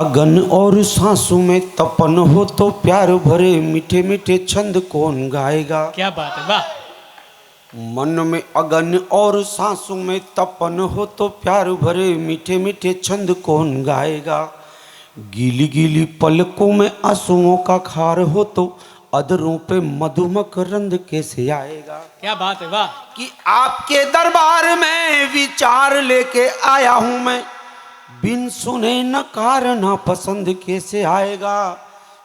अगन और सांसों में तपन हो तो प्यार भरे मीठे मीठे छंद कौन गाएगा। क्या बात है, वाह। मन में अगन और सांसों में तपन हो तो प्यार भरे मीठे मीठे छंद कौन गाएगा। गीली गीली पलकों में आंसुओं का खार हो तो अधरों पे मधुमक रंद कैसे आएगा। क्या बात है, वाह। कि आपके दरबार में विचार लेके आया हूं मैं, बिन सुने नकार ना पसंद कैसे आएगा।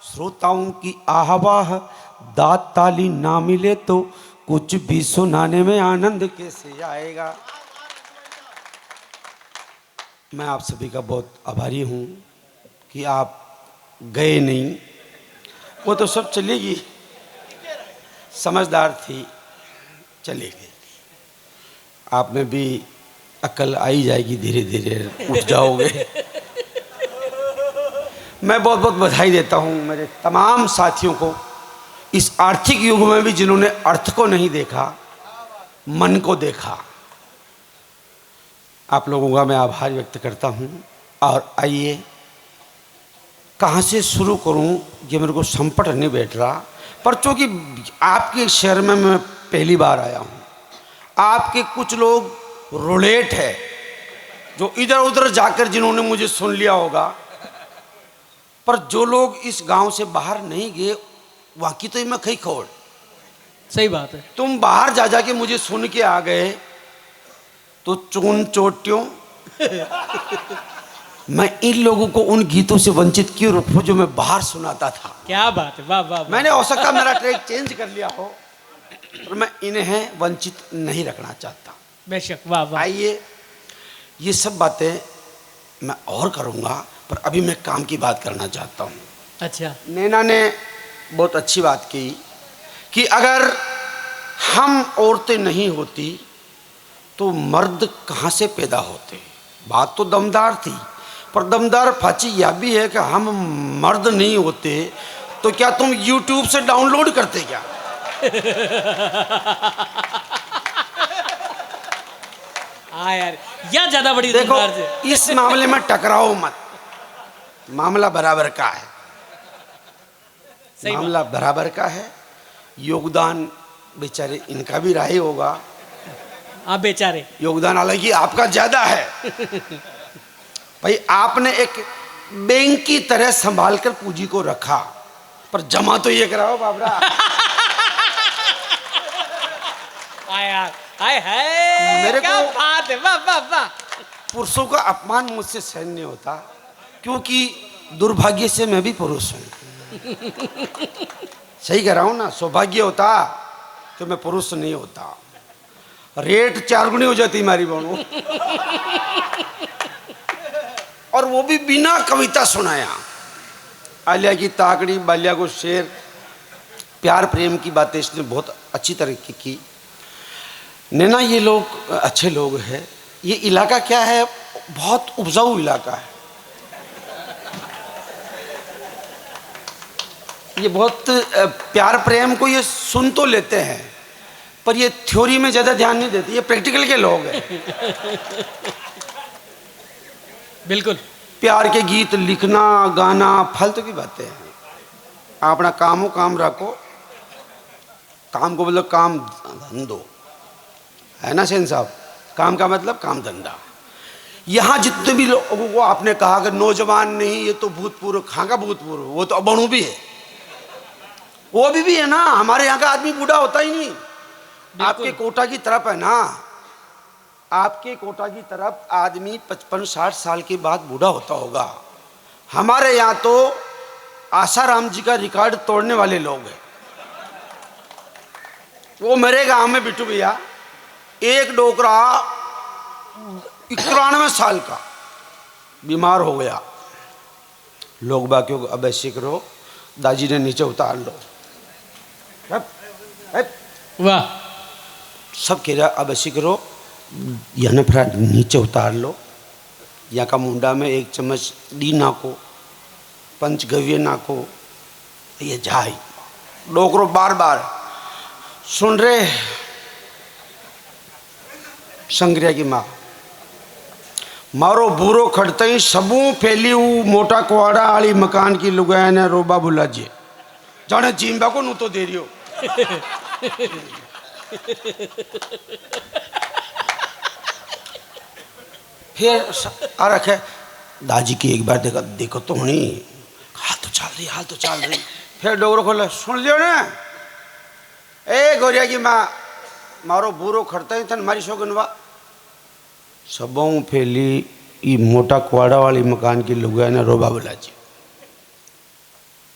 श्रोताओं की आहवाह दाद ताली ना मिले तो कुछ भी सुनाने में आनंद कैसे आएगा। मैं आप सभी का बहुत आभारी हूँ कि आप गए नहीं, वो तो सब चलेगी, समझदार थी, चले गए। आप में भी अकल आई जाएगी, धीरे धीरे उठ जाओगे। मैं बहुत बहुत बधाई देता हूँ मेरे तमाम साथियों को, इस आर्थिक युग में भी जिन्होंने अर्थ को नहीं देखा, मन को देखा। आप लोगों का मैं आभार व्यक्त करता हूँ। और आइए, कहाँ से शुरू करूँ ये मेरे को संपट नहीं बैठ रहा, पर चूँकि आपके शहर में मैं पहली बार आया हूँ, आपके कुछ लोग रोलेट है जो इधर उधर जाकर जिन्होंने मुझे सुन लिया होगा, पर जो लोग इस गांव से बाहर नहीं गए वहाँ की तो मैं खई खोड़। सही बात है। तुम बाहर जा जाके मुझे सुन के आ गए तो चून चोटियों। मैं इन लोगों को उन गीतों से वंचित क्यों रखूं जो मैं बाहर सुनाता था। क्या बात है, वाह वाह, वाह। मैंने हो सकता मेरा ट्रैक चेंज कर लिया हो, पर मैं इन्हें वंचित नहीं रखना चाहता। बेशक, वाह वाह। आइए, ये सब बातें मैं और करूँगा, पर अभी मैं काम की बात करना चाहता हूँ। अच्छा। नैना ने बहुत अच्छी बात की कि अगर हम औरतें नहीं होती तो मर्द कहाँ से पैदा होते। बात तो दमदार थी, पर दमदार फाची यह भी है कि हम मर्द नहीं होते तो क्या तुम YouTube से डाउनलोड करते क्या। हाँ यार, यह ज्यादा बड़ी देखो, से। इस मामले में टकराओ मत, मामला बराबर का है, मामला बराबर का है। योगदान बेचारे इनका भी रहा ही होगा। आप बेचारे, योगदान हालांकि आपका ज्यादा है। भाई आपने एक बैंक की तरह संभाल कर पूंजी को रखा, पर जमा तो ये कराओ बाबरा। यार, हाय हाय, मेरे क्या को बात है, वाह वाह वाह। पुरुषों का अपमान मुझसे सहन नहीं होता, क्योंकि दुर्भाग्य से मैं भी पुरुष हूँ। सही कह रहा हूँ ना। सौभाग्य होता तो मैं पुरुष नहीं होता, रेट 4 गुनी हो जाती हमारी बहनों। और वो भी बिना कविता सुनाया। आलिया की ताकड़ी, बालिया को शेर, प्यार प्रेम की बातें इसने बहुत अच्छी तरीके की। नैना, ये लोग अच्छे लोग हैं। ये इलाका क्या है, बहुत उपजाऊ इलाका है। ये बहुत प्यार प्रेम को ये सुन तो लेते हैं, पर ये थ्योरी में ज़्यादा ध्यान नहीं देते। ये प्रैक्टिकल के लोग हैं। बिल्कुल। प्यार के गीत लिखना, गाना फालतू की बातें हैं। आप अपना कामों काम रखो, काम को मतलब काम धंधो है ना सेन साहब। काम का मतलब काम धंधा। यहाँ जितने भी लोगों को आपने कहा कि नौजवान नहीं, ये तो भूतपूर्व, कहाँ का भूतपूर्व, वो तो अबणु भी है। वो अभी भी है ना। हमारे यहाँ का आदमी बूढ़ा होता ही नहीं। आपके कोटा की तरफ है ना, आपके कोटा की तरफ आदमी 55-60 साल के बाद बूढ़ा होता होगा। हमारे यहाँ तो आसाराम जी का रिकॉर्ड तोड़ने वाले लोग हैं। वो मेरे गांव में बिट्टू भैया, एक डोकरा 91 साल का बीमार हो गया। लोग बाकियों को अब ऐसे करो, दाजी ने नीचे उतार लो। वाह। सब कह रहा अब ऐसे करो, यहाँ फिर नीचे उतार लो। यहाँ का मुंडा में 1 चम्मच डी नाको, पंचगव्य नाको, ये जाए। डोकरो बार बार सुन रहे। संग्रिया की माँ मारो बूरो खड़ते ही सबू फैली मोटा कुआड़ा वाली मकान की लुगाया ने रोबा बुला जी जाने जींबा को नू तो दे रही हो। फिर आ रखे दाजी की एक बार देखा देखो तो होनी हाल तो चल रही हाल तो चल रही। फिर डोगरो खोला सुन लियो ना ए गोरिया की माँ मारो बूरो खड़ता ही तन मारी शोगनवा सबों फैली ये मोटा कुआड़ा वाली मकान की लुगाया ने रोबा बुला जी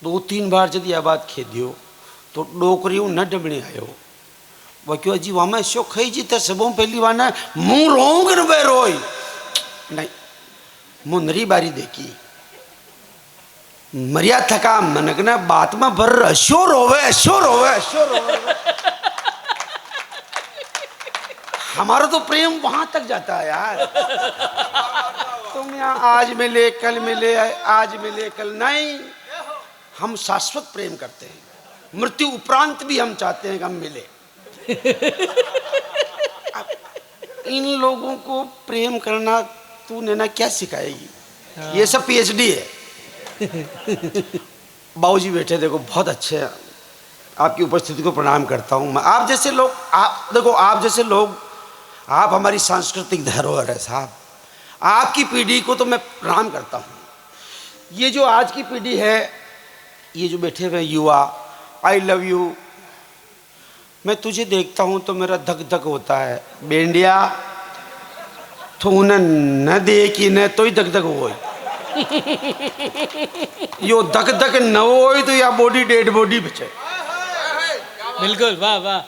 2-3 बार जब यह बात खेदियो तो डोकरी न डबने आयो वो क्यों जी वामा शो खाई जी तो सबों पहली बार ना मुंह रोंग न बे रोई नहीं मुंदरी बारी देखी मरिया थका मनक ने बात में भर अशो रोवे अशो रोवे अशो रोवे। हमारा तो प्रेम वहां तक जाता है यार। तुम यहाँ आज मिले कल मिले आज मिले कल नहीं हम शाश्वत प्रेम करते हैं मृत्यु उपरांत भी हम चाहते हैं कि हम मिले। इन लोगों को प्रेम करना तूने ना क्या सिखाएगी ये सब पीएचडी है। बाबूजी बैठे देखो बहुत अच्छे हैं आपकी उपस्थिति को प्रणाम करता हूँ मैं। आप जैसे लोग आप देखो आप जैसे लोग आप हमारी सांस्कृतिक धरोहर है साहब। आपकी पीढ़ी को तो मैं प्रणाम करता हूँ। ये जो आज की पीढ़ी है ये जो बैठे हुए युवा आई लव यू मैं तुझे देखता हूँ तो मेरा धक धक होता है बेंडिया तू न देखी न तो ही धक धक हो यो धक धक न हो तो या बॉडी डेड बॉडी बचे। बिल्कुल वाह वाह।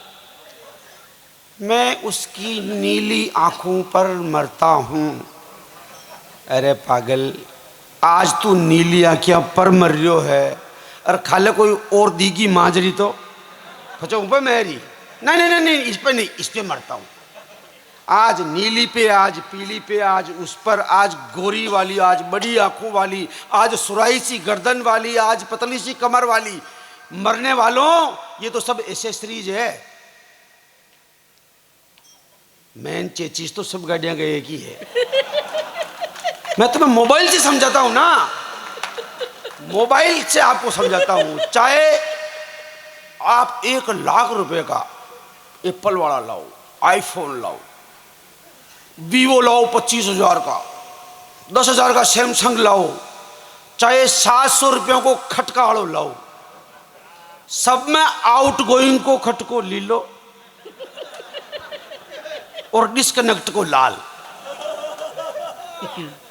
मैं उसकी नीली आंखों पर मरता हूँ। अरे पागल आज तू नीली आंखियां पर मर रियो है और खाले कोई और दीगी माजरी तो बच्चा ऊपर मेरी नहीं नहीं नहीं नहीं इस पे मरता हूँ। आज नीली पे आज पीली पे आज उस पर आज गोरी वाली आज बड़ी आंखों वाली आज सुराही सी गर्दन वाली आज पतली सी कमर वाली मरने वालों ये तो सब एसेसरीज है। मैन चेचीज तो सब गाड़ियां गए एक ही है। मैं तुम्हें मोबाइल से समझाता हूं ना मोबाइल से आपको समझाता हूं। चाहे आप 1 लाख रुपए का एप्पल वाला लाओ आईफोन लाओ वीवो लाओ 25,000 का 10,000 का सैमसंग लाओ चाहे 700 रुपयों को खटका वालों लाओ सब में आउट गोइंग को खटको ले लो और डिस्कनेक्ट को लाल।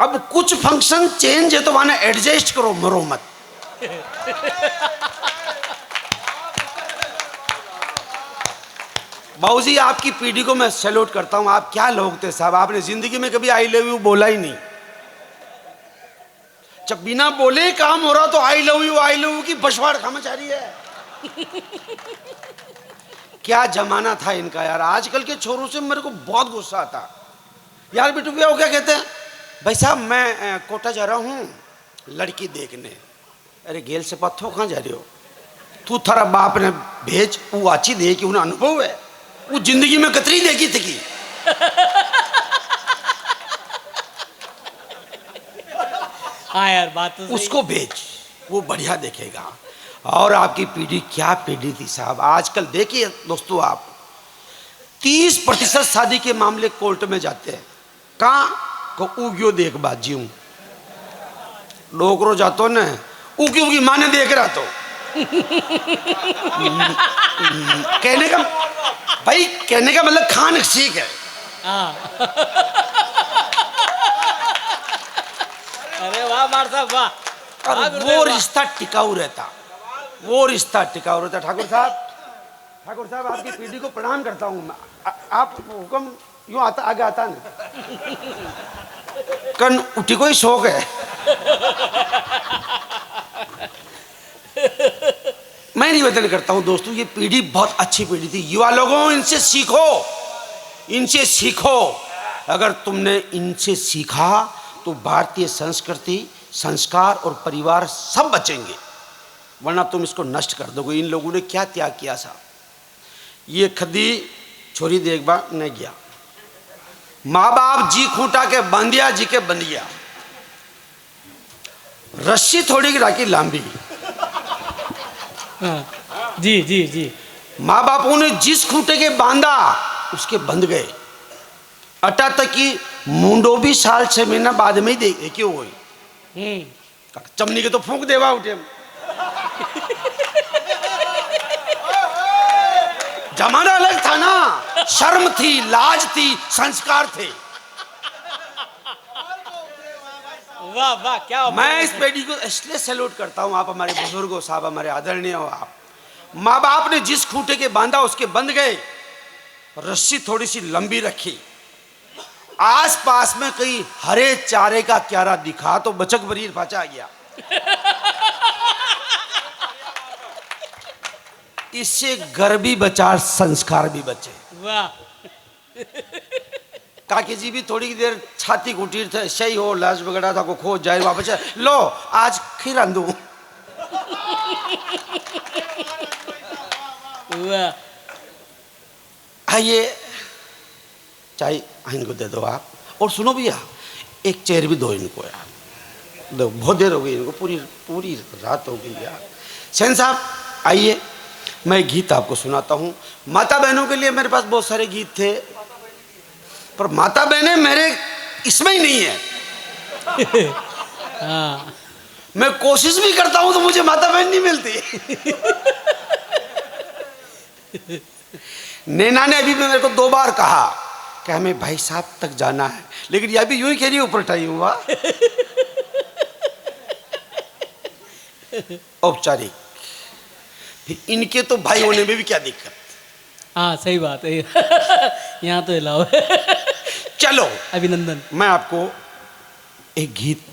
अब कुछ फंक्शन चेंज है तो वहां एडजस्ट करो मरो मत। बाबूजी आपकी पीढ़ी को मैं सैल्यूट करता हूं। आप क्या लोग थे साहब आपने जिंदगी में कभी आई लव यू बोला ही नहीं। जब बिना बोले ही काम हो रहा तो आई लव यू की बशवाड़ खामच आ रही है। क्या जमाना था इनका यार। आजकल के छोरों से मेरे को बहुत गुस्सा आता यार। बेटू भैया वो क्या कहते हैं भाई साहब मैं कोटा जा रहा हूं लड़की देखने। अरे गेल से पत्थों कहाँ जा रहे हो तू थारा बाप ने भेज वो अच्छी दे कि उन्हें अनुभव है वो जिंदगी में कतरी देखी थी की। हाँ यार बात तो उसको भेज वो बढ़िया देखेगा। और आपकी पीढ़ी क्या पीढ़ी थी साहब। आजकल देखिए दोस्तों आप 30% शादी के मामले कोर्ट में जाते हैं। कहाँ को उग्यो देख बाजी हूं डोकरो जातो न उगी उगी माने देख रहा तो कहने का भाई कहने का मतलब खान सीख है। अरे वाह मार साहब वाह। और वो रिश्ता टिकाऊ रहता वो रिश्ता टिकाऊ रहता। ठाकुर साहब आपकी पीढ़ी को प्रणाम करता हूं मैं। आप हुक्म यूं आता आगे आता नहीं कन उठी कोई शौक है। मैं निवेदन करता हूं दोस्तों ये पीढ़ी बहुत अच्छी पीढ़ी थी। युवा लोगों इनसे सीखो। अगर तुमने इनसे सीखा तो भारतीय संस्कृति संस्कार और परिवार सब बचेंगे वरना तुम इसको नष्ट कर दोगे। इन लोगों ने क्या त्याग किया साहब। ये खदी छोरी देखबा न गया माँ बाप जी खूंटा के बंदिया जी के बंदिया, रस्सी थोड़ी राखी लांबी। हाँ, जी जी जी। माँ बापों ने जिस खूंटे के बांधा उसके बंध गए। अटा तक की मुंडो भी साल 6 महीना बाद में ही देखे क्यों हुई। चमनी के तो फूंक देवा उठे। जमाना अलग था ना, शर्म थी, लाज थी, संस्कार थे। वाह वाह, क्या मैं इस पीढ़ी को इसलिए सैल्यूट करता हूं। आप हमारे बुजुर्ग हो साहब, हमारे आदरणीय हो आप। माँ बाप ने जिस खूंटे के बांधा उसके बंध गए, रस्सी थोड़ी सी लंबी रखी। आस पास में कहीं हरे चारे का क्यारा दिखा तो बचक बरीर बचा गया। इससे घर भी बचा, संस्कार भी बचे। वाह। काकी जी भी थोड़ी देर छाती कुटीर थे, सही हो लाज बगड़ा था को खोज जाए वापस लो आज खीर आंदू। वाह। आइए चाय इनको दे दो आप। और सुनो भैया, एक चेयर भी दो इनको यार, दो, बहुत देर हो गई इनको, पूरी पूरी रात हो गई यार। सेन साहब आइए, मैं गीत आपको सुनाता हूँ। माता बहनों के लिए मेरे पास बहुत सारे गीत थे, पर माता बहनें मेरे इसमें ही नहीं है। हाँ। मैं कोशिश भी करता हूं तो मुझे माता बहन नहीं मिलती। नैना ने अभी भी मेरे को 2 बार कहा कि हमें भाई साहब तक जाना है, लेकिन यह भी यूं ही कह रही ऊपर टाई हुआ। औपचारिक, फिर इनके तो भाई होने में भी क्या दिक्कत। हाँ सही बात है। यहाँ तो हिलाओ। चलो अभिनंदन। मैं आपको एक गीत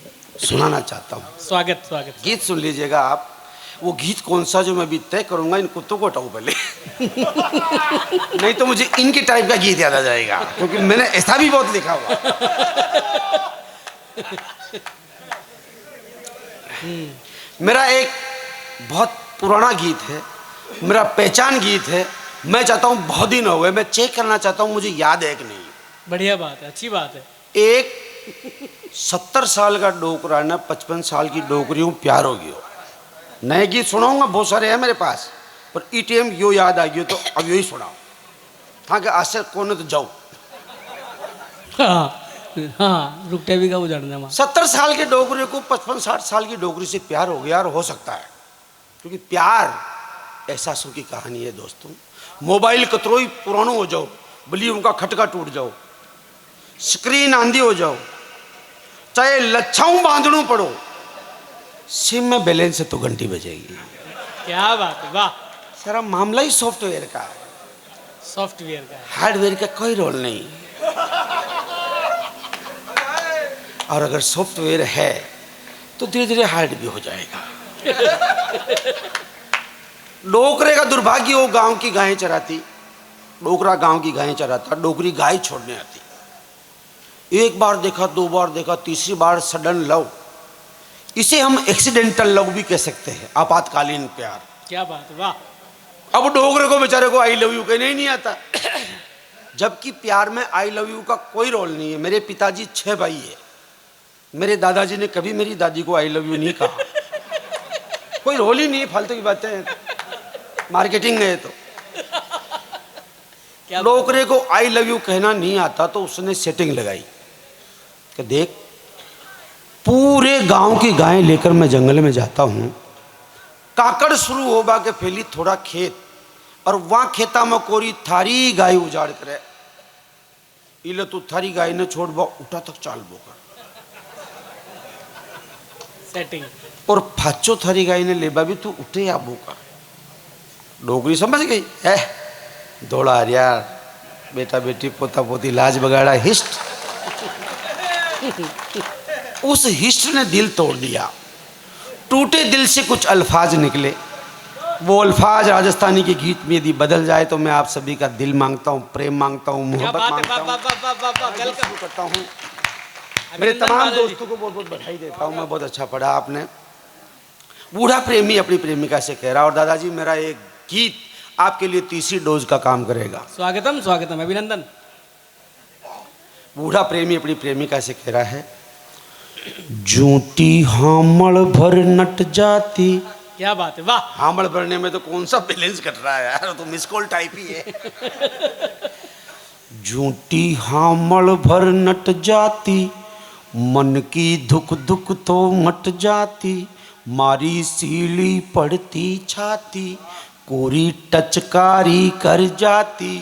सुनाना चाहता हूँ। स्वागत स्वागत। गीत सुन लीजिएगा आप। वो गीत कौन सा जो मैं भी तय करूंगा, इन कुत्तों को हटाऊं पहले। नहीं तो मुझे इनके टाइप का गीत याद आ जाएगा, क्योंकि मैंने ऐसा भी बहुत लिखा हुआ। मेरा एक बहुत पुराना गीत है, मेरा पहचान गीत है। मैं चाहता हूं, बहुत दिन हो गए, मैं चेक करना चाहता हूं मुझे याद है कि नहीं। बढ़िया बात है, अच्छी बात है। एक 70 साल का डोकरा ने 55 साल की डोकरियों प्यार हो गयो। नए गीत सुनाऊंगा, बहुत सारे हैं मेरे पास, पर ईटीएम यो याद आ गयो तो अब यही सुनाओ। हाँ कि आज से कोने तो जाओ। हाँ हाँ, रुकटे भी का उजाड़ना माँ। 70 साल के डोकरे को 55-60 साल की डोकरी से प्यार हो गया, और हो सकता है, क्योंकि प्यार एहसासों की कहानी है दोस्तों। मोबाइल कतरो ही पुरानो हो जाओ, वॉल्यूम का खटका टूट जाओ, स्क्रीन आंधी हो जाओ, चाहे लच्छाऊं बांधणू पड़ो, सिम में बैलेंस है तो घंटी बजेगी। क्या बात है, वाह। सारा मामला ही सॉफ्टवेयर का है, सॉफ्टवेयर का है। हार्डवेयर का कोई रोल नहीं। और अगर सॉफ्टवेयर है तो धीरे धीरे हार्ड भी हो जाएगा। डोकरे का दुर्भाग्य, वो गांव की गायें चराती, डोकरा गांव की गायें चराता, डोकरी गाय छोड़ने आती। एक बार देखा, 2 बार देखा, तीसरी बार सडन लव। इसे हम एक्सीडेंटल लव भी कह सकते हैं, आपातकालीन प्यार। क्या बात है, वाह। अब डोगरे को बेचारे को आई लव यू कहने ही नहीं आता, जबकि प्यार में आई लव यू का कोई रोल नहीं है। मेरे पिताजी 6 भाई है, मेरे दादाजी ने कभी मेरी दादी को आई लव यू नहीं कहा। कोई रोल ही नहीं, फालतू की बातें हैं, मार्केटिंग है। तो डोगरे को आई लव यू कहना नहीं आता, तो उसने सेटिंग लगाई कि देख, पूरे गांव की गायें लेकर मैं जंगल में जाता हूं, काकड़ शुरू होबा के फैली थोड़ा खेत, और वहां खेता में कोरी थारी गाय उजाड़ करे, इले तू थारी गाय ने छोड़ बा उठा तक चाल बोकर सेटिंग, और फाचो थारी गाय ने लेबा भी तू उठे या बोकर। डोगरी समझ गई है, दौड़ा यार, बेटा बेटी पोता पोती लाज बगाड़ा हिस्ट। उस हिस्ट ने दिल तोड़ दिया, टूटे दिल से कुछ अल्फाज निकले। वो अल्फाज राजस्थानी के गीत में यदि बदल जाए तो मैं आप सभी का दिल मांगता हूँ, प्रेम मांगता हूँ, मोहब्बत मांगता हूँ, करता हूँ। मेरे तमाम दोस्तों को बहुत बहुत बधाई देता हूँ मैं, बहुत अच्छा पढ़ा आपने। बूढ़ा प्रेमी अपनी प्रेमिका से कह रहा, और दादाजी मेरा एक गीत आपके लिए तीसरी डोज का काम करेगा। स्वागतम स्वागतम, अभिनंदन। बूढ़ा प्रेमी अपनी प्रेमिका से कह रहा है, जूटी हामड़ भर नट जाती। क्या बात है, वाह। हामड़ भरने में तो कौन सा बैलेंस कट रहा है यार, तो मिस कॉल टाइप ही है। जूटी हामड़ भर नट जाती, मन की दुख दुख तो मट जाती, मारी सीली पड़ती छाती, कोरी टचकारी कर जाती,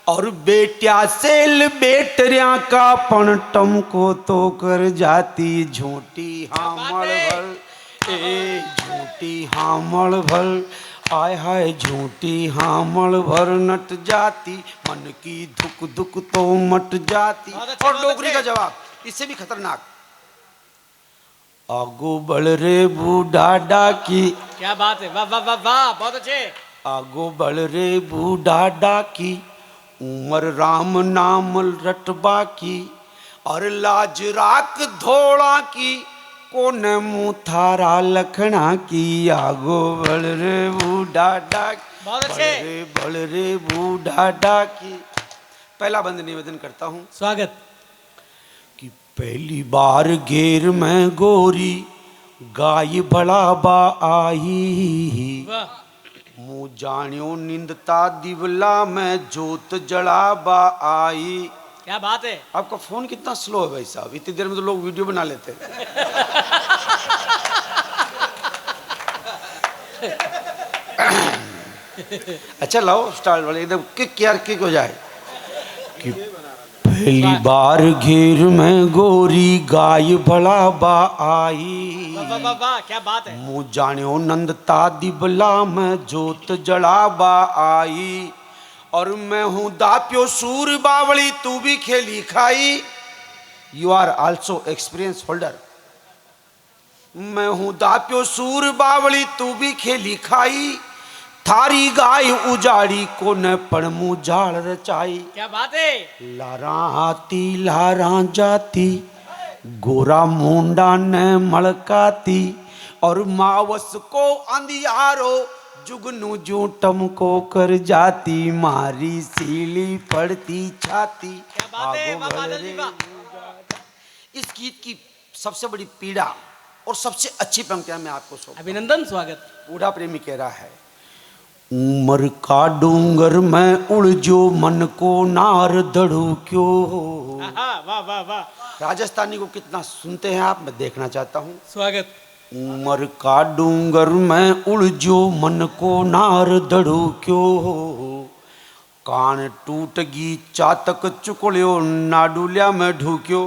और बेटिया सेल बेटरिया का पणटम को तो कर जाती। झूठी हामड़ भर, ए झूठी हामड़ भर, आय हाय झूठी हामड़ भर नट जाती, मन की दुख दुख तो मट जाती। और डोगरी का जवाब इससे भी खतरनाक, आगो बढ़ रे बूढ़ा डाकी। क्या बात है, वाह वाह वाह वाह, बहुत अच्छे। आगो बढ़ रे बूढ़ा डाकी, उमर राम नाम रटबा की, और लाज राख धोड़ा की, कोन मुँह थारा लखना की। आगो बढ़ रे बूढ़ा डाकी, बहुत अच्छे। बढ़ रे बूढ़ा डाकी। पहला बंद निवेदन करता हूँ, स्वागत। कि पहली बार घेर में गोरी, गाय बड़ा बा आई, वाह, मुँह जानियो निंदता दिवला में जोत जड़ाबा आई। क्या बात है। आपका फोन कितना स्लो है भाई साहब, इतनी देर में तो लोग वीडियो बना लेते हैं। अच्छा लाओ स्टार्ट वाले एकदम किक यार, किक हो जाए। कि पहली बार घेर में गोरी, गाय भला बा आई, वाह वाह वाह वाह, क्या बात है। मुँह जानियो नंदता दिबला में जोत जड़ाबा आई, और मैं हूँ दाप्यो सूर बावली, तू भी खेली खाई। You are also experience holder. मैं हूँ दाप्यो सूर बावली, तू भी खेली खाई, थारी गाय उजाड़ी को न पण मुँह झाड़ रचाई। क्या बात है। लारा आती लारा जाती, गोरा मुंडा ने मलकाती, और मावस को अंधियारो, जुगनू जूटम को कर जाती, मारी सीली पड़ती छाती। क्या बात है, वाह बादल जी वाह। इस गीत की सबसे बड़ी पीड़ा और सबसे अच्छी पंक्तियां मैं आपको सौंपता हूं। अभिनंदन, स्वागत। बूढ़ा प्रेमी कह रहा है, उमर का डूंगर में उलझो, मन को नार दड़ू क्यों। वाह वाह वाह, राजस्थानी को कितना सुनते हैं आप, मैं देखना चाहता हूँ। स्वागत। उमर का डूंगर में उलझो, मन को नार दड़ू क्यों, कान टूटगी चातक चुकड़ियो, नाडुलिया में ढूक्यो,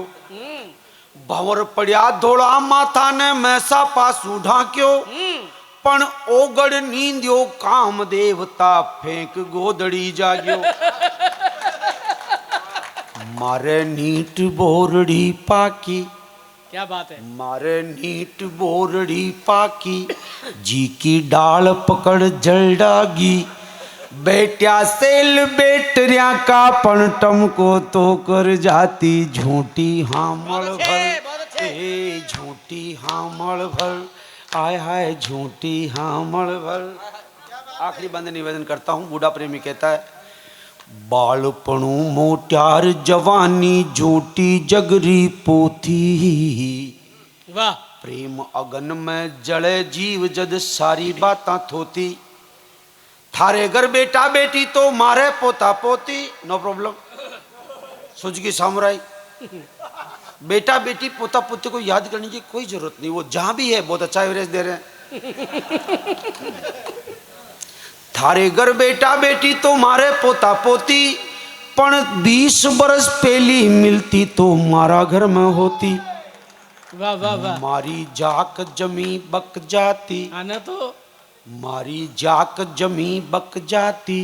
भंवर पड़िया धोड़ा माथा ने मैसा पासू ढाक्यो, पण ओगड़ नींदियो काम देवता, फेंक गोदड़ी जाग्यो। मारे नीट बोरड़ी पाकी, क्या बात है। मारे नीट बोरड़ी पाकी, जी की डाल पकड़ जल डागी, बेटिया सेल बेटरिया का पणटम को तो कर जाती। झूठी हामड़ भर, ए झूठी हामड़ भर, आय हाय झूठी हामड़ भर। आखिरी बंद निवेदन करता हूँ, बूढ़ा प्रेमी कहता है, बालपणु मोट्यार जवानी, झूठी जगरी पोथी, वाह। प्रेम अगन में जड़े जीव जद सारी बातां थोती, थारे घर बेटा बेटी तो मारे पोता पोती। No problem, Suzuki Samurai. बेटा बेटी पोता पोती को याद करने की कोई जरूरत नहीं, वो जहां भी है बहुत अच्छा एवरेज दे रहे हैं। थारे घर बेटा बेटी तो मारे पोता पोती, पण 20 बरस पहली मिलती तो मारा घर में होती। वाह वाह वाह, मारी जाक जमी बक जाती, आना तो मारी जाक जमी बक जाती,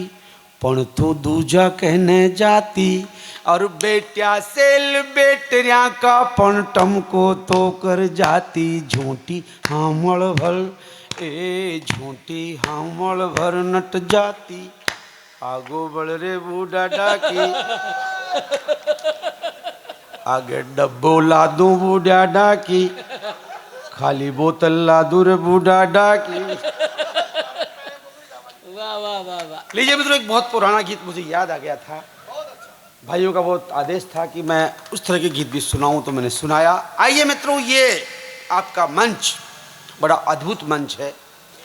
पण तो दूजा कहने जाती, और बेटिया सेल बेटरिया का पणटम को तो कर जाती। झूठी हामड़ भर, ए झूठी हामड़ भर नट जाती, आगो बढ़ रे बूढ़ा डाकी, आगे डब्बो लादू बूढ़ा डाकी, खाली बोतल लादू रे बूढ़ा डाकी। वाह वाह वाह वाह। लीजिए मित्रों, एक बहुत पुराना गीत मुझे याद आ गया था, भाइयों का बहुत आदेश था कि मैं उस तरह के गीत भी सुनाऊं, तो मैंने सुनाया। आइए मित्रों, ये आपका मंच बड़ा अद्भुत मंच है,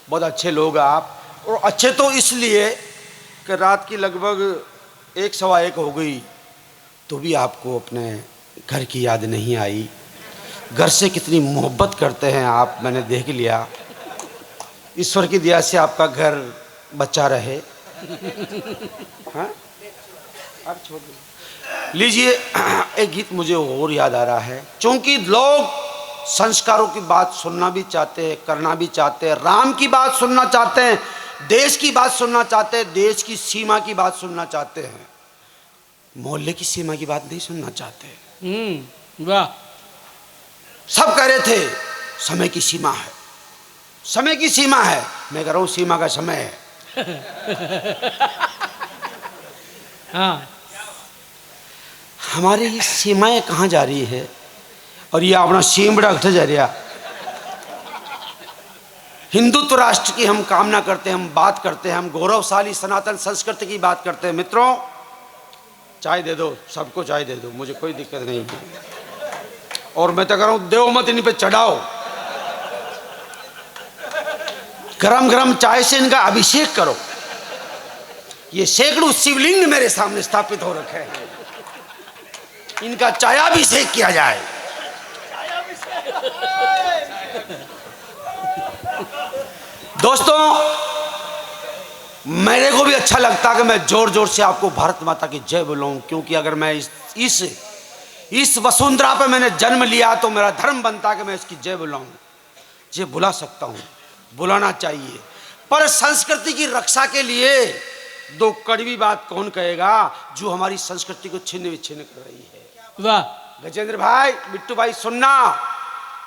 बहुत अच्छे लोग हैं आप, और अच्छे तो इसलिए कि रात की लगभग 1 सवा 1 हो गई तो भी आपको अपने घर की याद नहीं आई। घर से कितनी मोहब्बत करते हैं आप, मैंने देख लिया। ईश्वर की दया से आपका घर बचा रहे। हाँ, अब छोड़ दो। लीजिए, एक गीत मुझे और याद आ रहा है। क्योंकि लोग संस्कारों की बात सुनना भी चाहते हैं, करना भी चाहते हैं, राम की बात सुनना चाहते हैं, देश की बात सुनना चाहते हैं, देश की सीमा की बात सुनना चाहते हैं, मोहल्ले की सीमा की बात नहीं सुनना चाहते। वाह। सब कह रहे थे समय की सीमा है, समय की सीमा है। मैं कह रहा हूं सीमा का समय है। हाँ, हमारी ये सीमाएं कहाँ जा रही है, और ये अपना सीम बड़ा उठ जा रहा। हिंदुत्व राष्ट्र की हम कामना करते हैं, हम बात करते हैं, हम गौरवशाली सनातन संस्कृति की बात करते हैं। मित्रों, चाय दे दो, सबको चाय दे दो, मुझे कोई दिक्कत नहीं है। और मैं तो कह रहा हूं, देव मत इन पे चढ़ाओ, गरम गरम चाय से इनका अभिषेक करो। ये सैकड़ों शिवलिंग मेरे सामने स्थापित हो रखे हैं, इनका चायाभिषेक किया जाए। दोस्तों, मेरे को भी अच्छा लगता कि मैं जोर जोर से आपको भारत माता की जय बुलाऊं, क्योंकि अगर मैं इस वसुंधरा पे मैंने जन्म लिया तो मेरा धर्म बनता कि मैं इसकी जय बुलाऊं। ये बुला सकता हूं, बुलाना चाहिए, पर संस्कृति की रक्षा के लिए दो कड़वी बात कौन कहेगा जो हमारी संस्कृति को छिन्न विच्छिन्न कर रही है। वाह। गजेंद्र भाई, बिट्टू भाई, सुनना,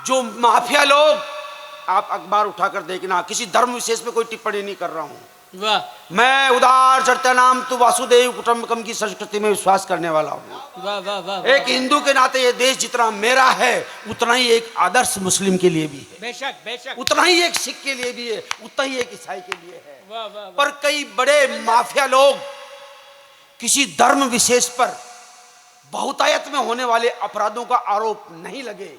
जो माफिया लोग, आप अखबार उठाकर देखना, किसी धर्म विशेष पे कोई टिप्पणी नहीं कर रहा हूं। वाह। मैं उदार चरते नाम तु वासुदेव कुटुंबकम की संस्कृति में विश्वास करने वाला हूं। वाह वाह वाह। एक हिंदू के नाते ये देश जितना मेरा है उतना ही एक आदर्श मुस्लिम के लिए भी है, बेशक बेशक। उतना ही एक सिख के लिए भी है, उतना ही एक ईसाई के लिए है। वाह वाह। पर कई बड़े माफिया लोग किसी धर्म विशेष पर बहुतायत में होने वाले अपराधों का आरोप नहीं लगे,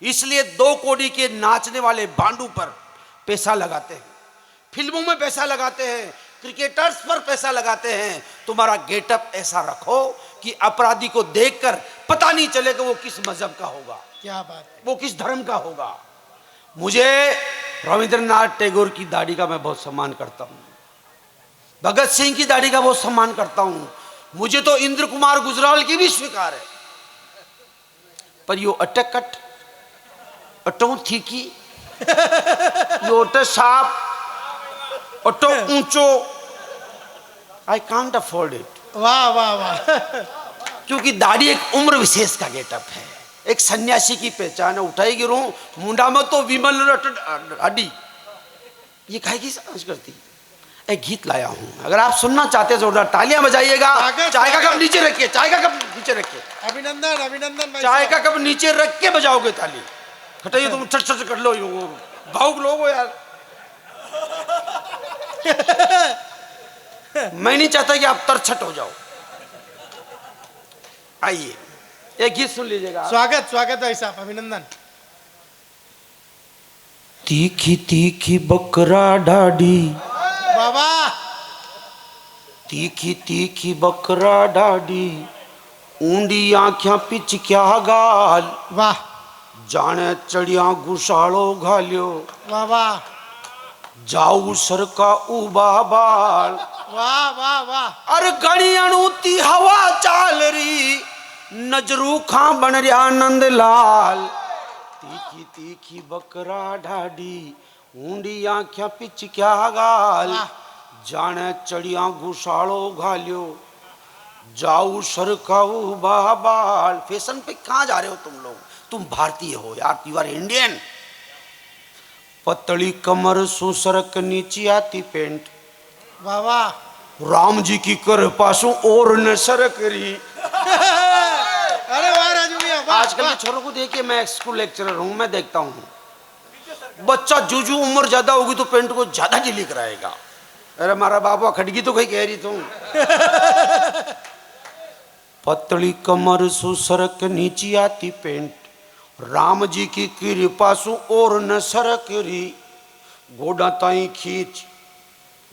इसलिए 2 कौड़ी के नाचने वाले बांडू पर पैसा लगाते हैं, फिल्मों में पैसा लगाते हैं, क्रिकेटर्स पर पैसा लगाते हैं। तुम्हारा गेटअप ऐसा रखो कि अपराधी को देखकर पता नहीं चले कि वो किस मजहब का होगा, क्या बात है। वो किस धर्म का होगा। मुझे रविंद्रनाथ टैगोर की दाढ़ी का मैं बहुत सम्मान करता हूं, भगत सिंह की दाढ़ी का बहुत सम्मान करता हूं, मुझे तो इंद्र कुमार गुजराल की भी स्वीकार है। पर यो अटकट अटो थीकी, यो अट साफ, अटो ऊंचो, आई कांट अफोर्ड इट। वाह वाह वाह। क्योंकि दाढ़ी एक उम्र विशेष का गेटअप है, एक सन्यासी की पहचान है। उठाई गिरूं मुंडा में तो विमल अड्डी, ये काहे की संस्कृति। एक गीत लाया हूं, अगर आप सुनना चाहते हैं जोरदार तालियां बजाइएगा। चाय का कप नीचे रखिए, चाय का कप नीचे रखिए, अभिनंदन अभिनंदन भाई चाय साहब। का कप नीचे रख के बजाओगे ताली। हटाइए, तुम छट छट कर लो, भावुक लोग हो यार। मैं नहीं चाहता कि आप तरछट हो जाओ। आइए, एक गीत सुन लीजिएगा। स्वागत स्वागत भाई साहब, अभिनंदन। तीखी तीखी बकरा ढाडी, बाबा। तीखी तीखी बकरा ढाडी, ऊंडी आंख्यां पिच क्या गाल, वाह जाने चढ़िया गुसाड़ो घालियो, वाह वाह जाऊ सरका उबा बाल। वाह वाह वाह। अरे गणी अणुती हवा चाल री, नजरू खां बन रहा नंद लाल। तीखी तीखी बकरा ढाडी, ऊंडी आंख्या पिच क्या गाल, जाने चढ़िया गुसाड़ो घालियो, जाऊ सरकाऊ बाबाल। फैशन पे कहाँ जा रहे हो तुम लोग? तुम भारतीय हो यार, यू आर इंडियन। पतली कमर सुसरक नीचे आती पेंट, वाह वाह। राम जी की कर पासों और न सरक रही। अरे वाह राजू भैया, वाह। आजकल के छोरों को देखिए, मैं स्कूल लेक्चरर हूं, मैं देखता हूं बच्चा जूजू उम्र ज्यादा होगी तो पेंट को ज्यादा ढीली कराएगा। अरे मारा बाबा खड़गी तो कहीं कह रही तुम। पतली कमर सु सरक नीची आती पेंट, राम जी की कृपा सु और न सरक री, गोडा ताई खींच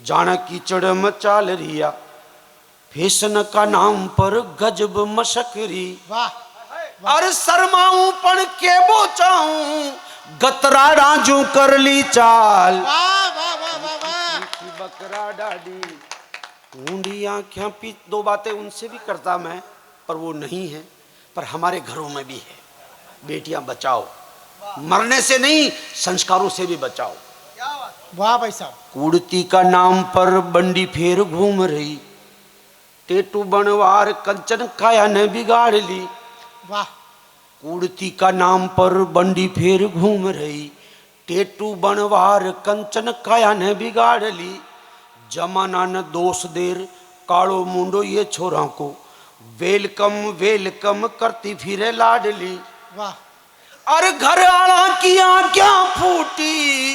जाना कीचड़ में चाल रिया, फैशन का नाम पर गजब मशकरी। वाह और शर्माऊं पण के बोचाऊं, गतरा राजू कर ली चाल। वाह वाह वाह वाह वाह। बकरा डाडी ऊंडी आँखें पी, दो बातें उनसे भी करता मैं, पर वो नहीं है, पर हमारे घरों में भी है। बेटियां बचाओ, मरने से नहीं संस्कारों से भी बचाओ। वाह भाई साहब। कुड़ती का नाम पर बंडी फेर घूम रही, टेटू बनवार कंचन काया ने बिगाड़ ली। वाह। कुड़ती का नाम पर बंडी फेर घूम रही, टेटू बनवार कंचन काया ने बिगाड़ ली। जमाना न दोष देर कालो मुंडो ये छोरा को, वेलकम वेलकम करती फिरे लाडली। वाह। और घर आला की आंखें फूटी,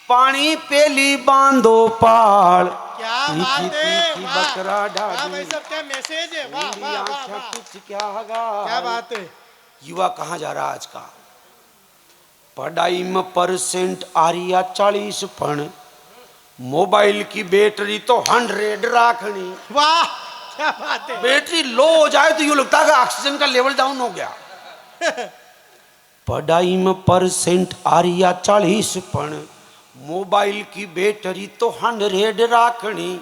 पानी पेली बांधो पाल। क्या बात है, वाह। बकरा वाह डाडी भाई साहब, क्या मैसेज है, वाह वाह वाह वाह। क्या बात है। युवा कहाँ जा रहा आज का? पढ़ाई में परसेंट आ रही है 40 पण, मोबाइल की बैटरी तो 100 रखनी। वाह क्या बात है। बैटरी लो हो जाए तो यूं लगता है कि ऑक्सीजन का लेवल डाउन हो गया। पढ़ाई में परसेंट आ रही है 40 पण, मोबाइल की बैटरी तो 100 रखनी।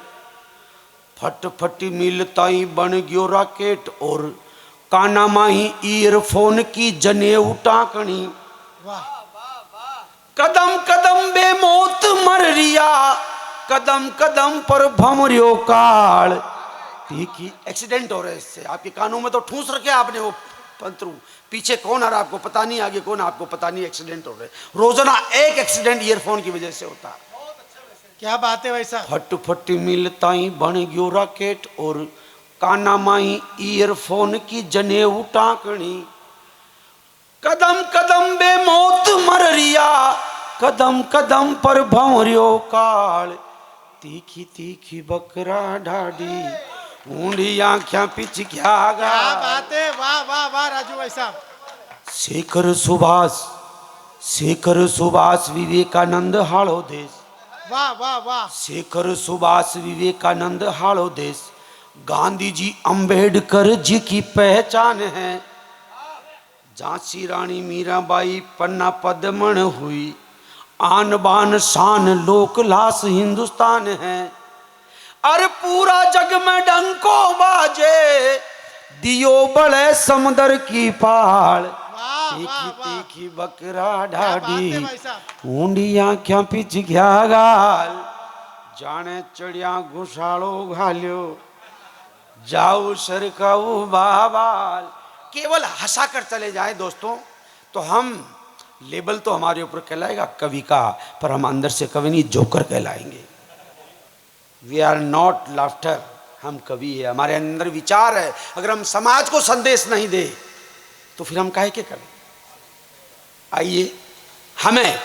फटफट मिलता ही बन गयो रॉकेट, और काना माही ईयरफोन की जनेऊ टाकनी। वाह। कदम कदम बे मौत मर रिया, कदम कदम पर भमरियो काल। ठीक एक्सीडेंट हो रहे इससे, आपके कानों में तो ठूस रखे आपने वो पंतरू, पीछे कौन आ रहा आपको पता नहीं, आगे कौन आपको पता नहीं। एक्सीडेंट हो रहे रोजाना, एक एक्सीडेंट ईयरफोन की वजह से होता। क्या बात है भाई साहब। फट फट मिलता ही बन गयो रॉकेट, और काना माही ईयरफोन की जनेऊ टाकनी। कदम कदम बे मौत मर रिया, कदम कदम पर भंवरियो काल। तीखी तीखी बकरा ढाडी, ऊंडी आंखें पिछ क्या गा। क्या बात है, वाह वाह वाह राजू भाई साहब। शेखर सुभाष विवेकानंद हाड़ो देश। वाह वाह वाह। शेखर सुभाष विवेकानंद हाड़ो देश, गांधी जी अंबेडकर जी की पहचान है। झांसी रानी मीराबाई पन्ना पद्मन हुई, आन बान शान लोक लाश हिंदुस्तान है। अरे पूरा जग में डंको बाजे, दियो बड़े समुद्र की पाल। तीखी तीखी बकरा ढाडी, ऊंडी आंखें पिछ गया गाल। जाने चढ़िया घुसाड़ो घालियो, जाऊ सरकाऊ बाबाल। केवल हंसा कर चले जाए दोस्तों तो हम, लेबल तो हमारे ऊपर कहलाएगा कवि का, पर हम अंदर से कवि नहीं, जोकर कहलाएंगे। वी आर नॉट लाफ्टर, हम कवि है, हमारे अंदर विचार है। अगर हम समाज को संदेश नहीं दे तो फिर हम काहे के कवि। आइए, हमें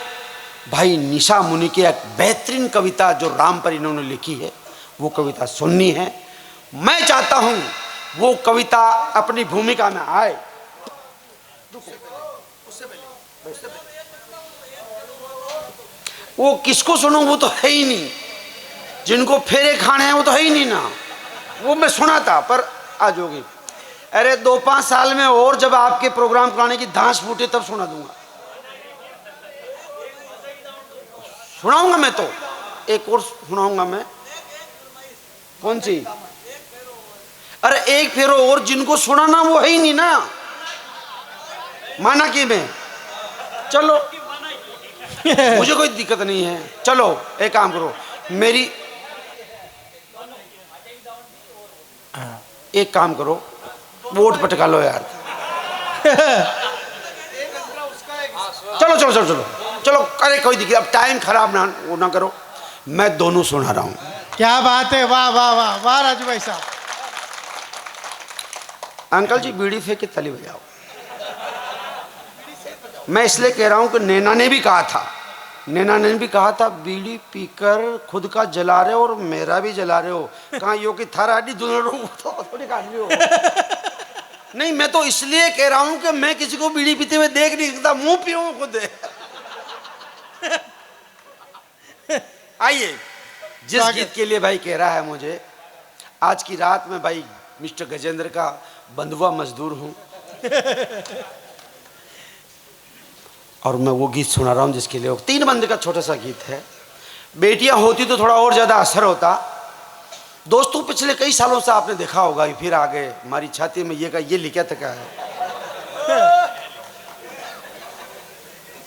भाई निशा मुनि की एक बेहतरीन कविता जो राम पर इन्होंने लिखी है, वो कविता सुननी है। मैं चाहता हूं वो कविता अपनी भूमिका में आए। वो किसको सुनूं, वो तो है ही नहीं। जिनको फेरे खाने हैं वो तो है ही नहीं ना। वो मैं सुना था, पर आज होगी। अरे 2-5 साल में और जब आपके प्रोग्राम कराने की धांस फूटे तब सुना दूंगा। सुनाऊंगा मैं तो, एक और सुनाऊंगा मैं। कौन सी? अरे एक फेरो और, जिनको सुनाना वो है ही नहीं ना। माना कि मैं, चलो मुझे कोई दिक्कत नहीं है। चलो एक काम करो, मेरी एक काम करो, वोट पटका लो यार। चलो चलो चलो चलो चलो, अरे कोई दिक्कत, अब टाइम खराब ना वो ना करो, मैं दोनों सुना रहा हूं। क्या बात है, वाह वाह वाह वाह राजू भाई साहब। अंकल जी बीड़ी फेंक के ताली बजाओ। मैं इसलिए कह रहा हूं कि नैना ने भी कहा था, बीड़ी पीकर खुद का जला रहे हो और मेरा भी जला रहे हो। कहाँ यो कि थारा आदि दोनों थोड़ी काट रहे हो। नहीं, मैं तो इसलिए कह रहा हूं कि मैं किसी को बीड़ी पीते हुए देख नहीं सकता, मुंह पीऊं खुद। आइए, जिस गीत के लिए भाई कह रहा है मुझे, आज की रात में भाई मिस्टर गजेंद्र का बंधुआ मजदूर हूं और मैं वो गीत सुना रहा हूं जिसके लिए 3 बंद का छोटा सा गीत है। बेटियां होती तो थोड़ा और ज्यादा असर होता। दोस्तों, पिछले कई सालों से आपने देखा होगा, फिर आगे हमारी छाती में ये लिखा था क्या है।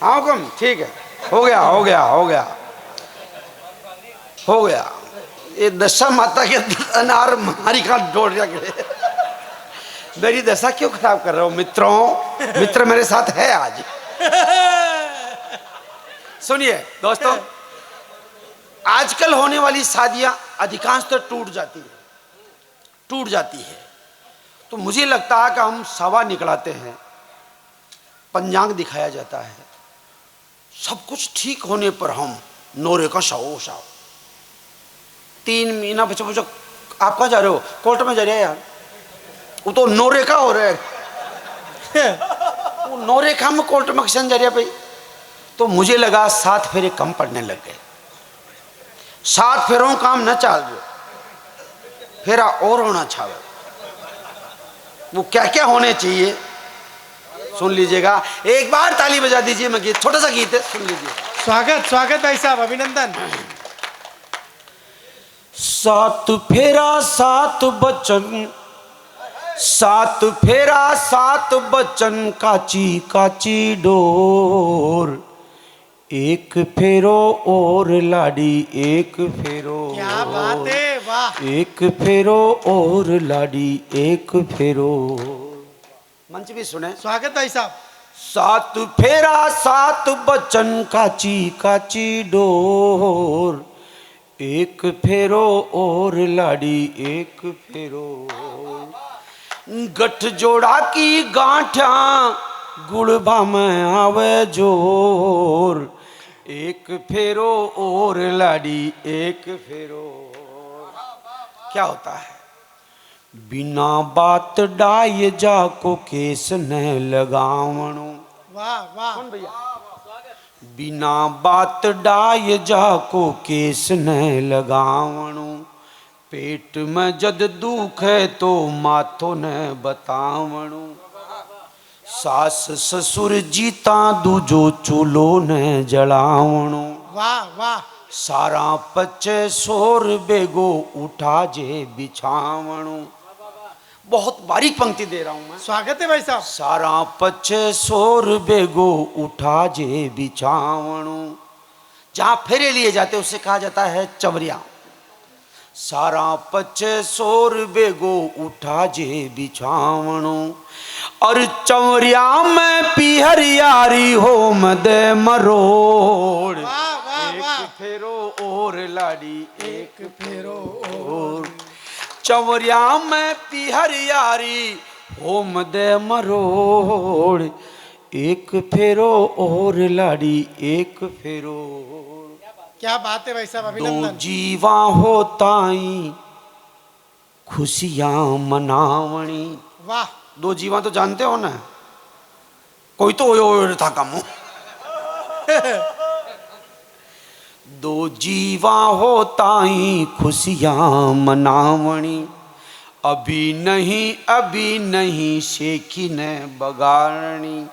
हाँ हुक्म, ठीक है, हो गया हो गया हो गया हो गया। ये दशा माता के अनार हमारी का डोर जाके मेरी दशा क्यों खराब कर रहे हो मित्रों? मित्र मेरे साथ है आज। सुनिए दोस्तों, आजकल होने वाली शादियां अधिकांश तो टूट जाती है। तो मुझे लगता है कि हम सवा निकलाते हैं, पंचांग दिखाया जाता है, सब कुछ ठीक होने पर हम नोरे का शाओ 3 महीना बच्चों आप कहाँ जा रहे हो? कोर्ट में जा रहे हैं यार। वो तो नोरे का हो रहा है। वो नोरे का में कोर्ट में किसान जा रहा भाई। तो मुझे लगा 7 फेरे कम पड़ने लग गए। 7 फेरों काम न चाल जो, फेरा और होना छावे। वो क्या क्या होने चाहिए सुन लीजिएगा। एक बार ताली बजा दीजिए। मैं गीत, छोटा सा गीत है, सुन लीजिए। स्वागत स्वागत भाई साहब, अभिनंदन। 7 फेरा 7 बचन, 7 फेरा 7 बचन, काची काची डोर, एक फेरो और लाडी, एक फेरो। क्या बात है, वाह। एक फेरो और लाडी, एक फेरो। मंच भी सुने। स्वागत भाई साहब। 7 फेरा 7 बचन, काची काची डोर, एक फेरो और लाडी, एक फेरो। गठ जोड़ा की गांठा, गुड़बा में आवे जोर, एक फेरो और लाडी, एक फेरो। क्या होता है? बिना बात डाय जाको केस न लगावणो। वाह वाह। कौन भैया? बिना बात डाय जाको केस न लगावणो, पेट में जद दुख है तो माथो न बतावणो, सास ससुर जीता दूजो चूलो न जलावणो, वाह वाह। सारा पचे सोर बेगो उठा जे बिछावणो। बहुत बारीक पंक्ति दे रहा हूं मैं। स्वागत है भाई साहब। सारा पचे सोर बेगो उठा जे बिछावणो। जहां फेरे लिए जाते उसे कहा जाता है चवरिया। सारा पचे सोर बेगो उठा जे बिछावणो, और चवरिया में पिहरियारी हो मदे मरोड़, वाह वाह वाह। एक फेरो और लाडी, एक फेरो और। चवरिया में पिहरियारी हो मदे मरोड़, एक फेरो और लाडी, एक फेरो। क्या बात है भाई साहब, 2 अभिनंदन। जीवा होताई खुशियां मनावणी। वाह। 2 जीवा तो जानते हो ना, कोई तो ओयो था कम। 2 जीवा होताई खुशियां मनावणी, अभी नहीं शेखी ने बगाड़नी,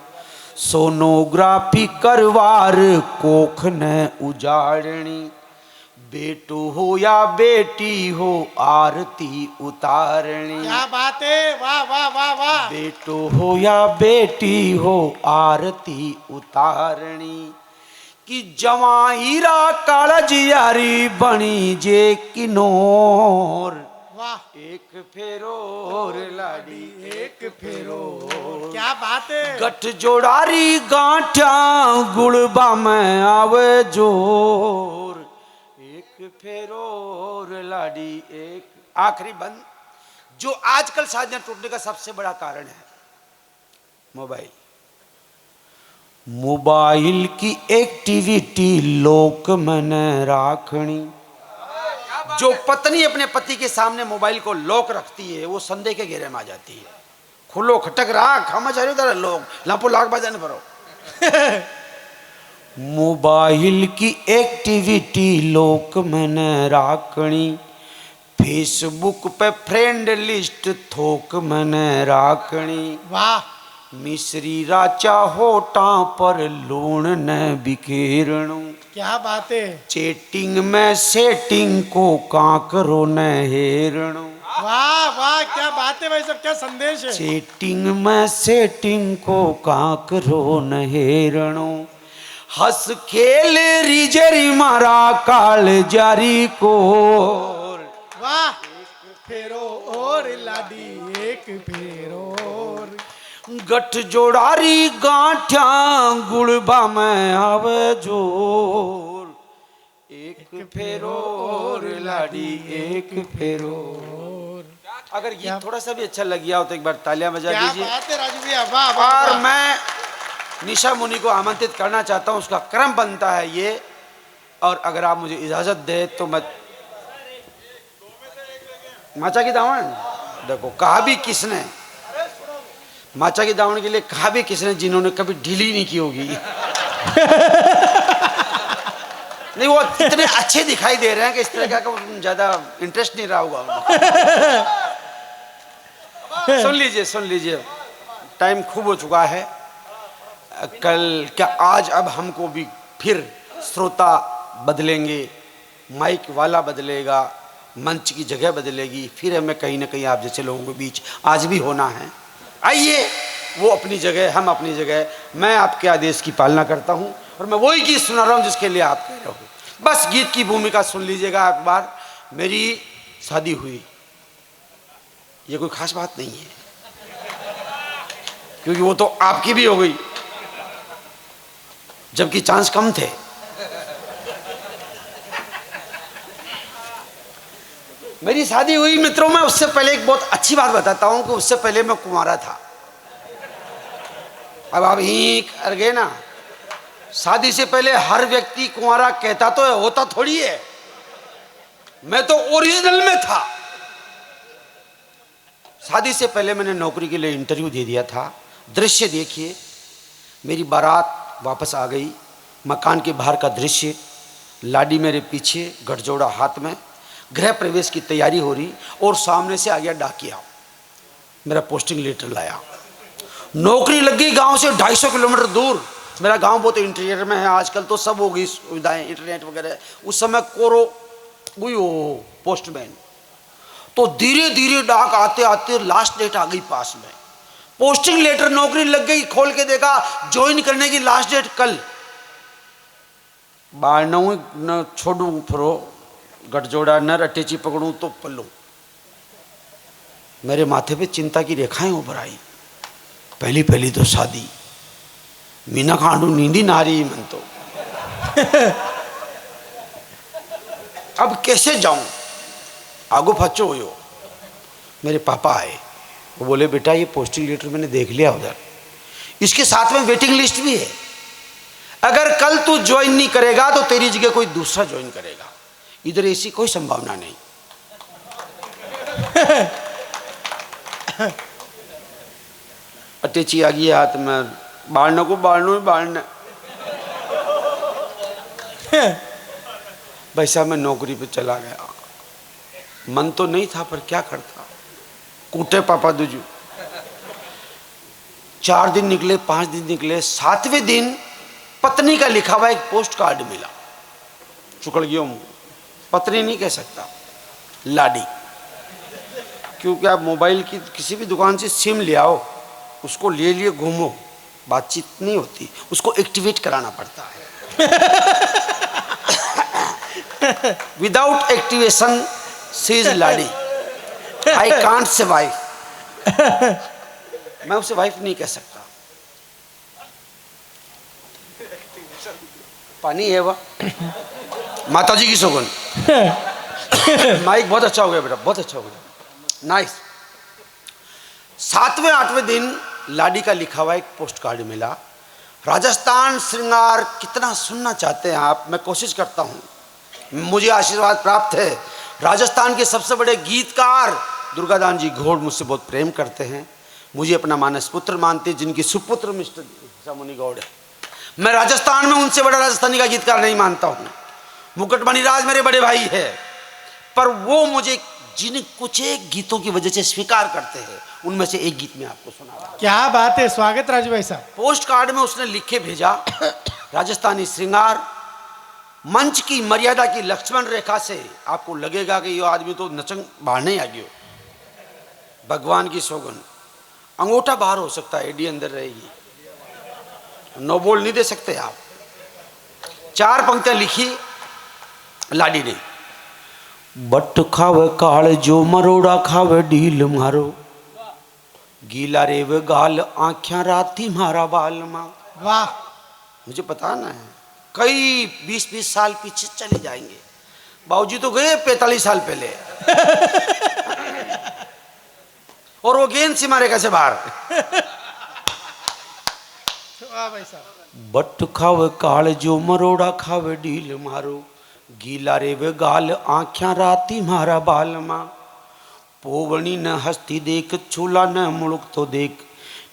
सोनोग्राफी करवार कोख ने उजाड़नी, बेटो हो या बेटी हो आरती उतारनी। क्या बात है, वाह वाह वाह वाह। बेटो हो या बेटी हो आरती उतारनी, कि जवाईरा कालज यारी बनी जे किनोर, वाह। एक फेरो और लाडी, एक फेरो। क्या बात है। गठ जोड़ारी गांठा गुड़बा में आवे जोर, एक फेरो और लाडी, एक। आखिरी बंद, जो आजकल शादियां टूटने का सबसे बड़ा कारण है मोबाइल। मोबाइल की एक्टिविटी लोक मन राखनी। जो पत्नी अपने पति के सामने मोबाइल को लॉक रखती है वो संदेह के घेरे में आ जाती है। खुलो खटक राख हम चाहे उधर लोग लापो लाख बजाने पड़ो। मोबाइल की एक्टिविटी लोक मैंने राखणी, फेसबुक पे फ्रेंड लिस्ट थोक मैंने राखणी। वाह मिश्री राचा होटा पर लूण न बिखेरणु, क्या बात है। चेटिंग में सेटिंग को काकरो न हेरणु। वाह वाह क्या बात है भाई साहब, क्या संदेश है। चेटिंग में सेटिंग को काकरो न हेरणु, हस खेल रिजरी मारा काल जारी को। वाह एक फेरो और लाडी एक फेरो और। गठ जोड़ारी गांठ्या गुड़बा में आवे जोर, एक फेरो और लाडी एक फेरो। अगर ये थोड़ा सा भी अच्छा लग गया हो तो एक बार तालियां बजा क्या दीजिए। बात है राजू भैया, वाह वाह और वाह। मैं निशा मुनि को आमंत्रित करना चाहता हूं, उसका क्रम बनता है ये। और अगर आप मुझे इजाजत दे तो मैं माचा की दावण, देखो कहा भी किसने, माचा की दावण के लिए कहा भी किसने जिन्होंने कभी ढीली नहीं की होगी। नहीं वो इतने अच्छे दिखाई दे रहे हैं कि इस तरह का ज्यादा इंटरेस्ट नहीं रहा होगा। सुन लीजिए टाइम खूब हो चुका है। कल क्या आज अब हमको भी फिर श्रोता बदलेंगे, माइक वाला बदलेगा, मंच की जगह बदलेगी, फिर हमें कहीं ना कहीं आप जैसे लोगों के बीच आज भी होना है। आइए वो अपनी जगह, हम अपनी जगह। मैं आपके आदेश की पालना करता हूं और मैं वही गीत सुना रहा हूं जिसके लिए आप कह रहे हो। बस गीत की भूमिका सुन लीजिएगा एक बार। मेरी शादी हुई, ये कोई खास बात नहीं है क्योंकि वो तो आपकी भी हो गई जबकि चांस कम थे। मेरी शादी हुई मित्रों में, उससे पहले एक बहुत अच्छी बात बताता हूं कि उससे पहले मैं कुंवारा था। अब आप ही कर गए ना, शादी से पहले हर व्यक्ति कुंवारा कहता तो है, होता थोड़ी है। मैं तो ओरिजिनल में था। शादी से पहले मैंने नौकरी के लिए इंटरव्यू दे दिया था। दृश्य देखिए, मेरी बारात वापस आ गई, मकान के बाहर का दृश्य, लाडी मेरे पीछे, गठजोड़ा हाथ में, गृह प्रवेश की तैयारी हो रही और सामने से आ गया डाकिया, मेरा पोस्टिंग लेटर लाया। नौकरी लग गई गांव से 250 किलोमीटर दूर। मेरा गांव बहुत इंटीरियर में है, आजकल तो सब हो गई सुविधाएं, इंटरनेट वगैरह। उस समय कोरो वही हो पोस्टमैन। तो धीरे धीरे डाक आते आते लास्ट डेट आ गई पास में। पोस्टिंग लेटर, नौकरी लग गई, खोल के देखा ज्वाइन करने की लास्ट डेट कल। बाढ़ न छोड़ू फिरो, गठजोड़ा न अटैची पकड़ूं तो पल्लू। मेरे माथे पे चिंता की रेखाएं उभर आई। पहली पहली तो शादी, मीना खांडू नींदी नारी मन तो। अब कैसे जाऊं, आगो फचो हो। मेरे पापा आए, वो बोले बेटा ये पोस्टिंग लेटर मैंने देख लिया उधर, इसके साथ में वेटिंग लिस्ट भी है। अगर कल तू ज्वाइन नहीं करेगा तो तेरी जगह कोई दूसरा ज्वाइन करेगा, इधर ऐसी कोई संभावना नहीं। अटैची आ गई हाथ में, बाढ़ने को बाढ़नो ही बाढ़ने। भाई साहब मैं नौकरी पे चला गया। मन तो नहीं था पर क्या करता, कूटे पापा दूजू। 4 दिन निकले, 5 दिन निकले, 7वें दिन पत्नी का लिखा हुआ एक पोस्ट कार्ड मिला। चुकड़ गया मुंह, पत्नी नहीं कह सकता, लाडी। क्योंकि आप मोबाइल की किसी भी दुकान से सिम ले आओ, उसको ले लिए घूमो, बातचीत नहीं होती, उसको एक्टिवेट कराना पड़ता है। Without activation she is lady, I can't say wife. मैं उसे वाइफ नहीं कह सकता। पानी है वह माता जी की सौगन। माइक बहुत अच्छा हो गया बेटा, बहुत अच्छा हो गया, नाइस। 7वें 8वें दिन लाडी का लिखा हुआ एक पोस्ट कार्ड मिला। राजस्थान श्रृंगार कितना सुनना चाहते हैं आप, मैं कोशिश करता हूँ। मुझे आशीर्वाद प्राप्त है, राजस्थान के सबसे बड़े गीतकार दुर्गादान जी घोड़ मुझसे बहुत प्रेम करते हैं। मुझे अपना मानस पुत्र मानते, जिनके सुपुत्र मिस्टर सामुनि गौड़ है। मैं राजस्थान में उनसे बड़ा राजस्थानी का गीतकार नहीं मानता हूँ। मुकुटमणि राज मेरे बड़े भाई है, पर वो मुझे जिन कुछ एक गीतों की वजह से स्वीकार करते हैं, उनमें से एक गीत मैं आपको सुना रहा हूं। क्या बात है, स्वागत राजू भाई साहब। पोस्ट कार्ड में उसने लिखे भेजा, राजस्थानी श्रृंगार मंच की मर्यादा की लक्ष्मण रेखा से आपको लगेगा कि ये आदमी तो नचंग बाहर नहीं आ गया। भगवान की सौगन, अंगूठा बाहर हो सकता है, एडी अंदर रहेगी, नो बोल नहीं दे सकते आप। 4 पंक्तियां लिखी लाडी ने। बट खावे काल जो मरोड़ा खावे ढील मारो, गीला रेव गाल आँख्या राती मारा बाल माँ। वाह, मुझे पता ना है, कई 20-20 साल पीछे चले जाएंगे। बाबूजी तो गए 45 साल पहले और वो गेंद से मारे कैसे बाहर। वाह भाई साहब। बट खावे काल जो मरोड़ा खावे ढील मारो, गीला रेव गाल आँख्या राती मारा बाल माँ। पोवणी न हस्ती देख छूला न मुड़क तो देख,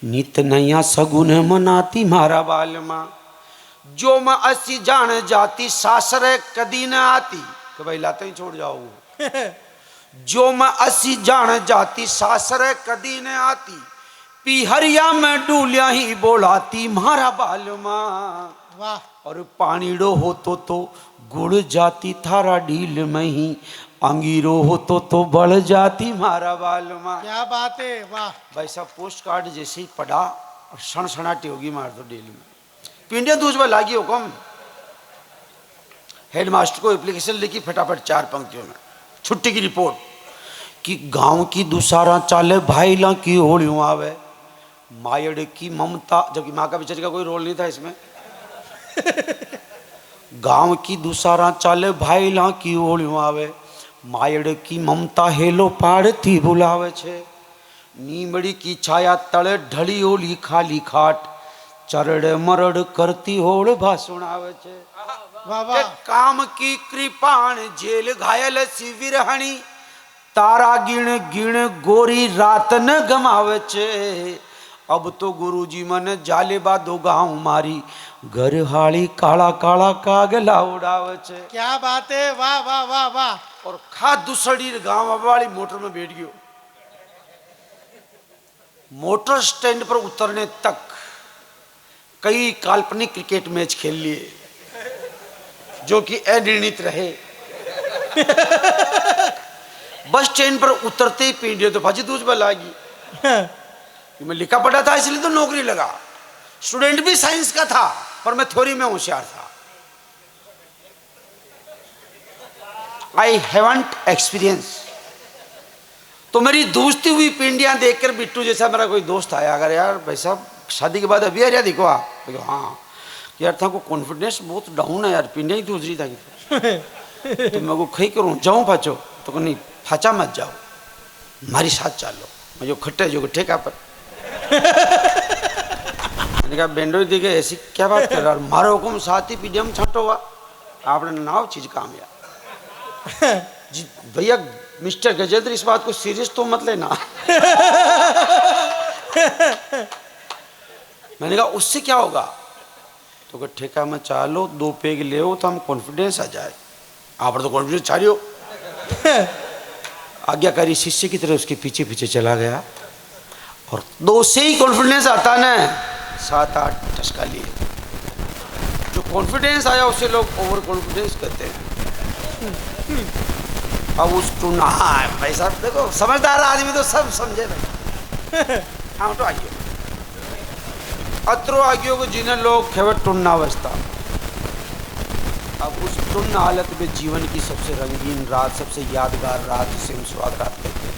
नित नया सगुन मनाती मारा बाल माँ। जो मैं असी जान जाती सासरे कदी न आती, कि भाई लाते ही छोड़ जाओगे। जो मैं असी जान जाती सासरे कदी न आती, पिहरिया में डूलिया ही बोलाती मारा बाल माँ। वाह, और पानीड़ो हो तो गुड़ जाती थारा ढील में ही, अंगीरो हो तो बढ़ जाती मारा बाल माँ। क्या बात है, वाह। भाई साहब पोस्ट कार्ड जैसे ही पढ़ा और सनसनाटी होगी मार दो डेली में। पिंडिया दूसरा लागी हुक्म, हेडमास्टर को एप्लीकेशन लिखी फटाफट 4 पंक्तियों में, छुट्टी की रिपोर्ट कि गांव की दुसारा चाले भाईला की होड़ियों आवे, मायड़ की ममता, जबकि माँ का बेचारी का कोई रोल नहीं था इसमें। गांव की दुसारा चाले भाईला की होड़ियों आवे, मायड़ की ममता हेलो पाड़ती बुलावे छे। नीमड़ी की छाया तले ढली ओली खाली खाट, चरड़ मरड़ करती होड़ भाषण आवे छे। वाह के वाह, काम की कृपाण जेल घायल शिविरहणी, तारा गिण गिण गोरी रात न गमावे छे। अब तो गुरुजी मन जाले बादो गाँव मारी, घर हाली काला काला कागला उड़ावे छे। क्या बात है, वाह वाह वाह वाह। और खा दूसरी गांव वाली मोटर में बैठ गयो। मोटर स्टैंड पर उतरने तक कई काल्पनिक क्रिकेट मैच खेल लिए जो कि अनिर्णित रहे। बस स्टैंड पर उतरते ही पीढ़ी तो भाजी दूज बल आगी। मैं लिखा पढ़ा था इसलिए तो नौकरी लगा। स्टूडेंट भी साइंस का था पर मैं थ्योरी में होशियार था। I haven't experience. तो मेरी दोस्ती हुई पिंडियां देखकर बिट्टू जैसा मेरा कोई दोस्त आया, अगर यार भाई साहब शादी के बाद अभी आ रहा देखो आप, देखो हाँ यार था को कॉन्फिडेंस बहुत डाउन है यार, पिंडिया ही दूसरी था तो मैं को खई करूँ जाऊँ फाचो, तो नहीं फाचा मत जाओ, हमारी साथ चलो, मैं जो खट्टे जो ठेका पर। मैंने कहा बेंडो देखे ऐसी क्या बात कर रहा, मारो हुकुम साथ ही पीडियम छटो हुआ आपने नाव चीज काम यार। जी भैया मिस्टर गजेंद्र इस बात को सीरियस तो मत लेना। मैंने कहा उससे क्या होगा, तो कहा ठेका में चालो 2 पेग ले तो हम कॉन्फिडेंस आ जाए। आप तो कॉन्फिडेंस छा रही हो। आज्ञाकारी शिष्य की तरह उसके पीछे पीछे चला गया और 2 से ही कॉन्फिडेंस आता ना 7-8 टसका लिए। जो कॉन्फिडेंस आया उसे लोग ओवर कॉन्फिडेंस कहते हैं। अब उस टूना भाई साहब देखो समझदार आदमी तो सब समझे भाई। हाँ तो आइए अत्रो आगियो को जिन्हें लोग खेवट टुन्ना अवस्था। अब उस टुन्ना हालत में जीवन की सबसे रंगीन रात, सबसे यादगार रात जिसे हम सुहाग रात कहते हैं।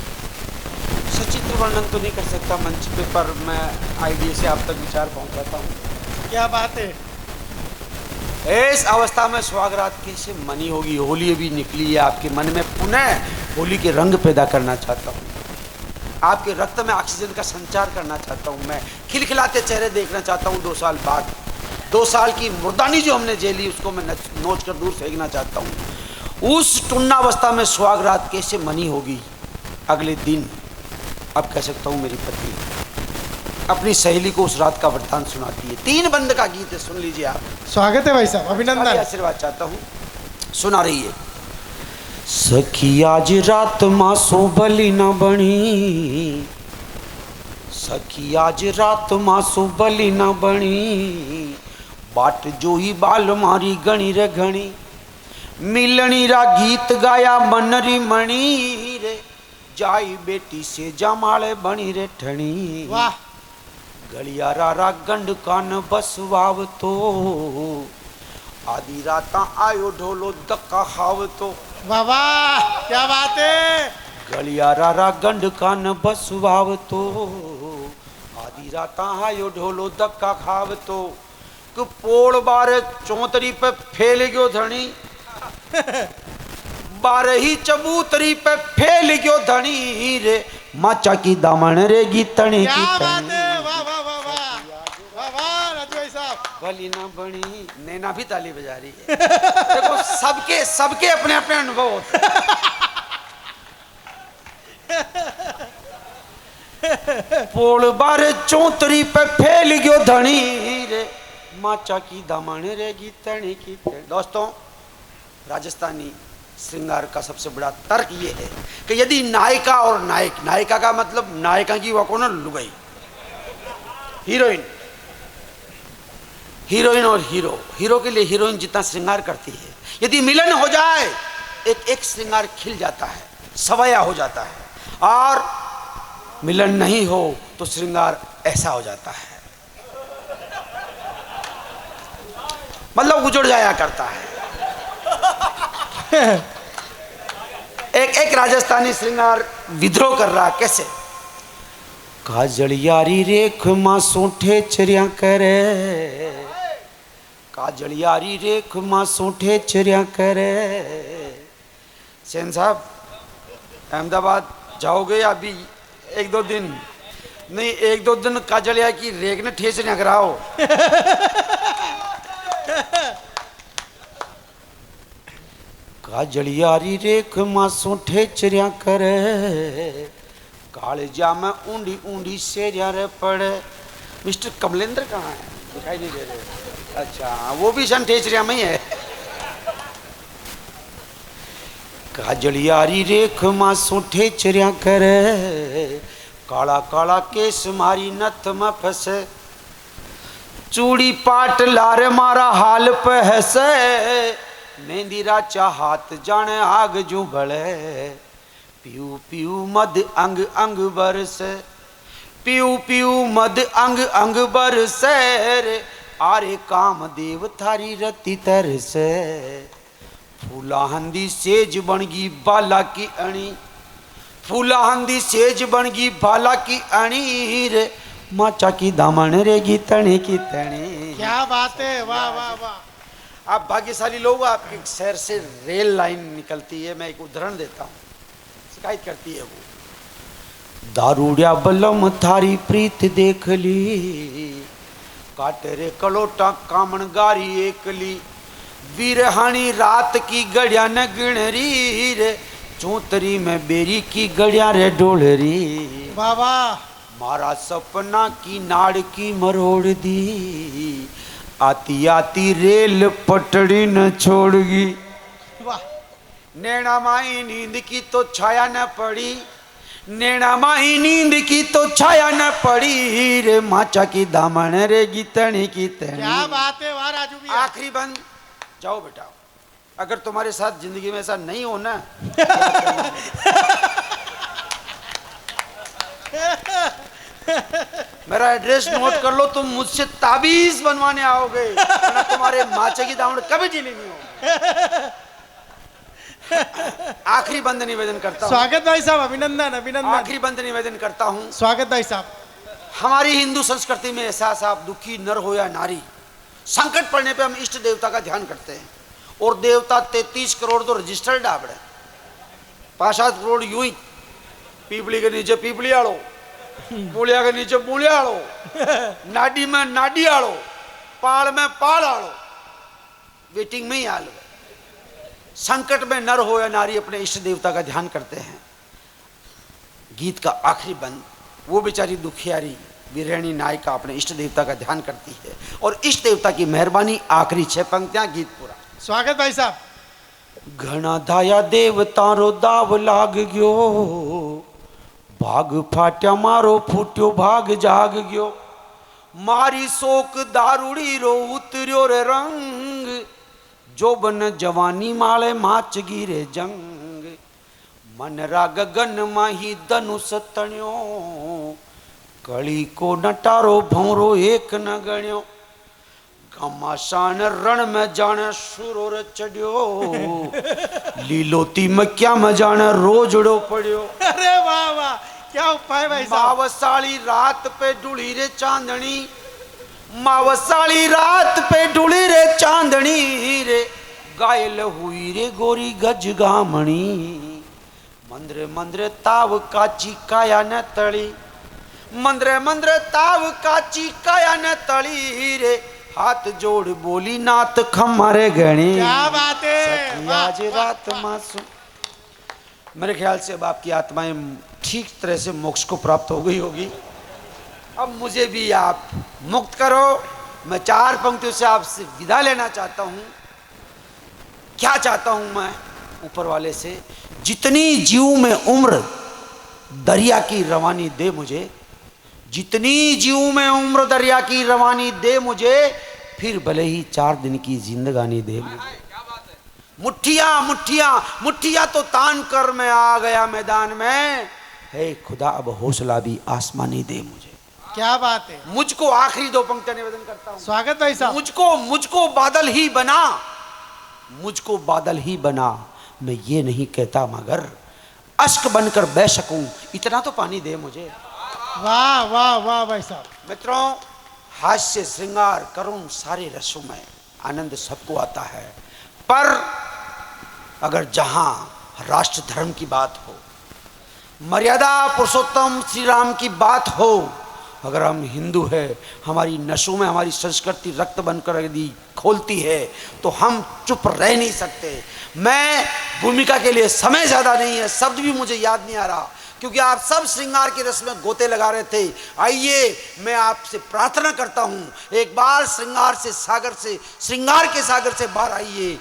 सचित्र वर्णन तो नहीं कर सकता मंच पे, पर मैं आइडिया से आप तक विचार पहुंचाता हूँ। क्या बात है। इस अवस्था में सुहाग रात कैसे मनी होगी। होली भी निकली है, आपके मन में पुनः होली के रंग पैदा करना चाहता हूँ। आपके रक्त में ऑक्सीजन का संचार करना चाहता हूँ। मैं खिलखिलाते चेहरे देखना चाहता हूँ 2 साल बाद। 2 साल की मुर्दानी जो हमने झेली उसको मैं नोच कर दूर फेंकना चाहता हूँ। उस टुन्नावस्था में सुहाग रात कैसे मनी होगी। अगले दिन अब कह सकता हूँ मेरी पत्नी अपनी सहेली को उस रात का वृत्तांत सुनाती है। 3 बंद का गीत है, सुन लीजिए आप। स्वागत है भाई साहब, सारे अभिनंदन। आशीर्वाद चाहता हूँ, सुना रही है। सखी आज रात मासो बली न बनी, सखी आज रात मासो बली न बनी, बाट जो ही बाल मारी गणी रे घणी, मिलनी रा गीत गाया मनरी मणि रे, जाई बेटी से जमाले बनी रे ठणी। वाह, गलिया रा गंड कान बसवाव तो, आधी राता आयो ढोलो धक्का खाव तो। वाह वाह, क्या बात है। गलिया रा गंड कान बसवाव तो, आधी राता आयो ढोलो धक्का खाव तो, कि पोड़ बारे चौतरी पे फैल गयो धनी, बारही चबूतरी पे फैल गयो धनी रे, माचा की दामन रे गीतणी क्या की बात तनी। है, वाह वाह वाह वाह वाह वाह राजू भाई साहब। भली ना बनी, नैना भी ताली बजा रही है। देखो सबके सबके अपने अपने अनुभव होते हैं। पोल बारे चौतरी पे फैल गयो धनी रे, माचा की दामन रे गीतणी की तनी। दोस्तों, राजस्थानी श्रृंगार का सबसे बड़ा तर्क ये है कि यदि नायिका और नायक, नायिका का मतलब नायिका की वो कौन, लुगाई, हीरोइन, हीरोइन और हीरो, हीरो के लिए हीरोइन जितना श्रृंगार करती है, यदि मिलन हो जाए एक एक श्रृंगार खिल जाता है, सवया हो जाता है, और मिलन नहीं हो तो श्रृंगार ऐसा हो जाता है, मतलब उजड़ जाया करता है। एक एक राजस्थानी श्रृंगार विद्रोह कर रहा, कैसे? काजल यारी रेख मां सोठे चरिया करे, काजल यारी रेख मां सोठे चरिया करे। सेन साहब, अहमदाबाद जाओगे अभी 1-2 दिन? नहीं, 1-2 दिन काजल यारी की रेख ने ठेस न कराओ। काजल यारी रेख मां सोठे चरिया करे, कालजा में ऊंडी ऊंडी सेरिया रे पड़े। मिस्टर कमलेंद्र कहाँ है? दिखाई नहीं दे रहे। अच्छा, वो भी सन ठेचरिया में ही है। काजल यारी रेख मां सोठे चरिया करे, काला काला केस मारी नथ में फसे, चूड़ी पाट लारे मारा हाल पे हसे, मेहंदी राचा हाथ जाने आग जू भले, पीऊ पीऊ मद अंग अंग बरसे, पीऊ पीऊ मद अंग अंग बरसे रे, आरे काम देव थारी रति तरसे, फूला हंदी सेज बनगी बाला की अणी, फूला हंदी सेज बनगी बाला की अणी रे, माचा की दामन रे गीतणी की तणी। क्या बात है, वाह वाह वाह। आप भाग्यशाली लोग, आपके शहर से रेल लाइन निकलती है। मैं एक उदाहरण देता हूँ, शिकायत करती है वो। दारूड़िया बलम थारी प्रीत देख ली, काटे रे कलोटा कामन गारी एकली, वीरहानी रात की गड़िया न गिणरी रे, चौतरी में बेरी की गड़िया रे डोलरी। वाह वाह, मारा सपना की नाड़ की मरोड़ दी, आती आती रेल पटड़ी न छोड़गी। वाह, नैना माई नींद की तो छाया न पड़ी, नैना माई नींद की तो छाया न पड़ी रे, माचा की दामन रे गीतणी की तणी। क्या बात है, वाह राजू भैया। आखिरी बंद, जाओ बेटा, अगर तुम्हारे साथ जिंदगी में ऐसा नहीं हो ना मेरा एड्रेस नोट कर लो, तुम मुझसे ताबीज बनवाने आओगे, वरना तुम्हारे माचे की दामन कभी ढीली नहीं होगी। आखिरी बंद निवेदन करता हूँ। स्वागत भाई साहब, अभिनंदन अभिनंदन। आखिरी बंद निवेदन करता हूँ। स्वागत भाई साहब। हमारी हिंदू संस्कृति में ऐसा साहब, दुखी नर हो या नारी, संकट पड़ने पे हम इष्ट देवता का ध्यान करते हैं, और देवता 33 करोड़ तो रजिस्टर्ड डाबड़े, 5-7 करोड़ यूं ही, पीपली के नीचे पीपली आड़ो, मूलिया के नीचे मूलिया आड़ो, नाडी में नाडी आड़ो, पाल में पाल आड़ो, वेटिंग में ही आलो। संकट में नर हो या नारी अपने इष्ट देवता का ध्यान करते हैं। गीत का आखिरी बंद, वो बेचारी दुखियारी वीरणी नायिका अपने इष्ट देवता का ध्यान करती है और इष्ट देवता की मेहरबानी, आखिरी 6 पंक्तियां, गीत पूरा। स्वागत भाई साहब। घना धाया देवतारो दाव लाग गयो, भाग फाट्या मारो फूट्यो भाग जाग गयो, मारी शोक दारूड़ी रो उतर्यो रे रंग, जोबन जवानी माले माच गिरे जंग, मन राग गगन माही धनुष तण्यो, कली को नटारो भौरो एक न गण्यो, घमासान रण में जाने सुरोर चढ़ियो, लीलोती में क्या में जाने रोजड़ो पड़ियो। अरे वाह वाह, क्या उपाय भाई साहब। मावसाली रात पे डुली रे चांदनी, मावसाली रात पे डुली रे चांदनी रे, गायल हुई रे गोरी गज गामणी, मंद्रे मंद्रे ताव काची काया न तली, मंद्रे मंद्रे ताव काची काया न तली रे, हाथ जोड़ बोली नाथ खमारे गणी। क्या बात है, वाह, आज रात मासूम। मेरे ख्याल से अब आपकी आत्माएं ठीक तरह से मोक्ष को प्राप्त हो गई होगी। अब मुझे भी आप मुक्त करो। मैं 4 पंक्तियों से आपसे विदा लेना चाहता हूं। क्या चाहता हूं मैं ऊपर वाले से? जितनी जीव में उम्र दरिया की रवानी दे मुझे, जितनी जीव में उम्र दरिया की रवानी दे मुझे, फिर भले ही 4 दिन की जिंदगानी दे मुझे। मुट्ठियां मुट्ठियां मुट्ठियां तो तान कर मैं आ गया मैदान में, हे खुदा अब हौसला भी आसमानी दे मुझे। क्या बात है। मुझको आखिरी 2 पंक्तियां निवेदन करता हूं। स्वागत भाई साहब। मुझको बादल ही बना, मुझको बादल ही बना, मैं ये नहीं कहता मगर अश्क बनकर बह सकूं, इतना तो पानी दे मुझे। वाह वाह वाह भाई साहब। मित्रों, हास्य श्रृंगार करुण सारे रसों में आनंद सबको आता है, पर अगर जहां राष्ट्र धर्म की बात हो, मर्यादा पुरुषोत्तम श्री राम की बात हो, अगर हम हिंदू है, हमारी नसों में हमारी संस्कृति रक्त बनकर यदि खोलती है तो हम चुप रह नहीं सकते। मैं भूमिका के लिए समय ज़्यादा नहीं है, शब्द भी मुझे याद नहीं आ रहा, क्योंकि आप सब श्रृंगार के रस में गोते लगा रहे थे। आइए मैं आपसे प्रार्थना करता हूँ, एक बार श्रृंगार के सागर से बाहर आइए।